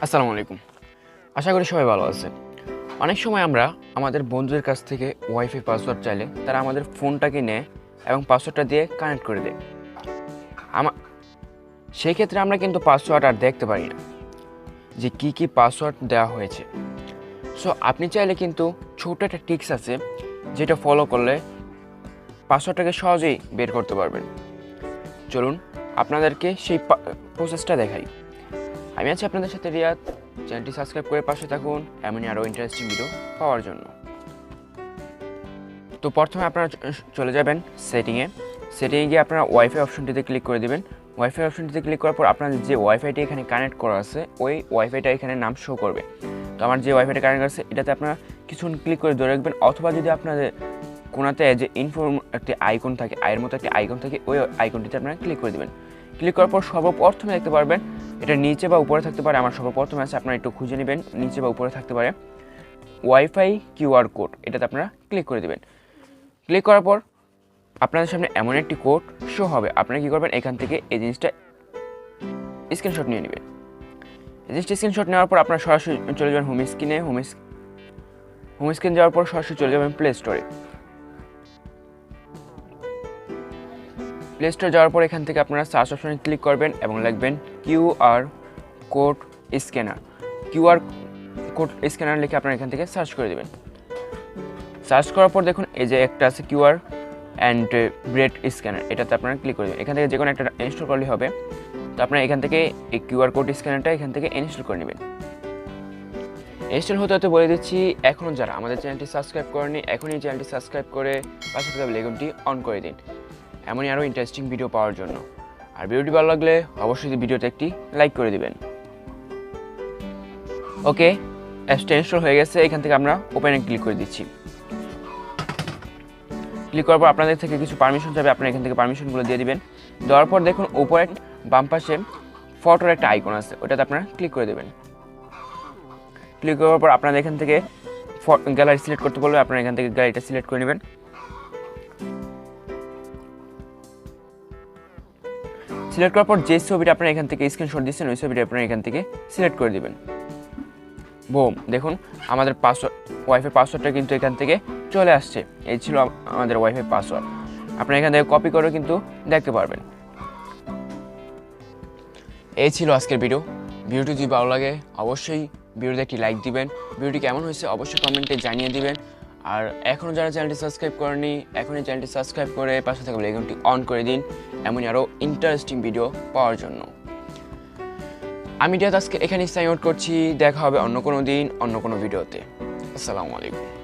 আসসালামু আলাইকুম। আশা করি সবাই ভালো আছে। অনেক সময় আমরা আমাদের বন্ধুদের কাছ থেকে ওয়াইফাই পাসওয়ার্ড চাইলে তারা আমাদের ফোনটাকে নেয় এবং পাসওয়ার্ডটা দিয়ে কানেক্ট করে দেয়। সেই ক্ষেত্রে আমরা কিন্তু পাসওয়ার্ড আর দেখতে পারি না যে কী পাসওয়ার্ড দেওয়া হয়েছে। সো আপনি চাইলে কিন্তু ছোট একটা ট্রিক্স আছে যেটা ফলো করলে পাসওয়ার্ডটাকে সহজেই বের করতে পারবেন। চলুন আপনাদেরকে সেই প্রসেসটা দেখাই। আমি আছি আপনাদের সাথে রিয়াদ। চ্যানেলটি সাবস্ক্রাইব করে পাশে থাকুন এমনই আরও ইন্টারেস্টিং ভিডিও পাওয়ার জন্য। তো প্রথমে আপনারা চলে যাবেন সেটিংয়ে গিয়ে আপনারা ওয়াইফাই অপশনটিতে ক্লিক করে দেবেন। ওয়াইফাই অপশনটিতে ক্লিক করার পর আপনাদের যে ওয়াইফাইটি এখানে কানেক্ট করা আছে ওই ওয়াইফাইটা এখানে নাম শো করবে। তো আমার যে ওয়াইফাইটা কানেক্ট আছে এটাতে আপনারা কিছুক্ষণ ক্লিক করে ধরে রাখবেন, অথবা যদি আপনাদের কোনাতে যে ইনফর্ম একটি আইকন থাকে, আয়ের মতো একটি আইকন থাকে, ওই আইকনটিতে আপনারা ক্লিক করে দেবেন। ক্লিক করার পর সর্বপ্রথমে দেখতে পারবেন এটা নিচে বা উপরে থাকতে পারে। আমার সর্বপ্রথমে আছে, আপনারা একটু খুঁজে নেবেন, নিচে বা উপরে থাকতে পারে ওয়াইফাই কিউআর কোড, এটাতে আপনারা ক্লিক করে দেবেন। ক্লিক করার পর আপনাদের সামনে এমন একটি কোড শো হবে। আপনারা কী করবেন, এখান থেকে এই জিনিসটা স্ক্রিনশট নিয়ে নেবেন। এই জিনিসটা স্ক্রিনশট নেওয়ার পর আপনারা সরাসরি চলে যাবেন হোম স্ক্রিনে। হোম স্ক্রিন যাওয়ার পর সরাসরি চলে যাবেন প্লে স্টোরে। প্লে স্টোরে যাওয়ার পর এখান থেকে আপনারা সার্চ অপশনে ক্লিক করবেন এবং লিখবেন QR code scanner. QR code scanner লিখে আপনারা এখান থেকে সার্চ করে দেবেন। সার্চ করার পর দেখুন এই যে একটা আছে কিউআর অ্যান্ড ব্রেড স্ক্যানার, এটাতে আপনারা ক্লিক করে দেবেন। এখান থেকে যে কোনো একটা ইনস্টল করলেই হবে। তো আপনারা এখান থেকে এই কিউআর কোড স্ক্যানারটা এখান থেকে ইনস্টল করে নেবেন। ইনস্টল হতে হতে বলে দিচ্ছি, এখনও যারা আমাদের চ্যানেলটি সাবস্ক্রাইব করেনি এখনই চ্যানেলটি সাবস্ক্রাইব করে পাশে থাকা বেল আইকনটি অন করে দিন এমনই আরও ইন্টারেস্টিং ভিডিও পাওয়ার জন্য। আর ভিডিওটি ভালো লাগলে অবশ্যই ভিডিওতে একটি লাইক করে দিবেন। ওকে, অ্যাপসটা ইনস্টল হয়ে গেছে। এখান থেকে আমরা ওপেনে ক্লিক করে দিচ্ছি। ক্লিক করার পর আপনাদের থেকে কিছু পারমিশন যাবে, আপনারা এখান থেকে পারমিশনগুলো দিয়ে দিবেন। দেওয়ার পর দেখুন উপরে বাম পাশে ফটোর একটা আইকন আছে, ওটাতে আপনারা ক্লিক করে দেবেন। ক্লিক করার পর আপনারা এখান থেকে গ্যালারি সিলেক্ট করতে বলবে, আপনারা এখান থেকে গ্যালারিটা সিলেক্ট করে নেবেন। সিলেক্ট করার পর যে ছবিটা আপনারা এখান থেকে স্ক্রিনশট দিচ্ছেন ওই ছবিটা আপনারা এখান থেকে সিলেক্ট করে দেবেন। বুম, দেখুন আমাদের পাসওয়ার্ড ওয়াইফাই পাসওয়ার্ডটা কিন্তু এখান থেকে চলে আসছে। এই ছিল আমাদের ওয়াইফাই পাসওয়ার্ড। আপনারা এখান থেকে কপি করে কিন্তু দেখতে পারবেন। এই ছিল আজকের ভিডিওটি যদি ভালো লাগে অবশ্যই ভিডিওতে একটি লাইক দিবেন। ভিডিওটি কেমন হয়েছে অবশ্যই কমেন্টে জানিয়ে দিবেন। আর এখনও যারা চ্যানেলটি সাবস্ক্রাইব করেনি এখনই চ্যানেলটি সাবস্ক্রাইব করে পাশে থাকা বেল আইকনটি অন করে দিন এমনই আরও ইন্টারেস্টিং ভিডিও পাওয়ার জন্য। আমি রিয়াদ আজকে এখানেই সাইন আউট করছি। দেখা হবে অন্য কোনো দিন অন্য কোনো ভিডিওতে। আসসালামু আলাইকুম।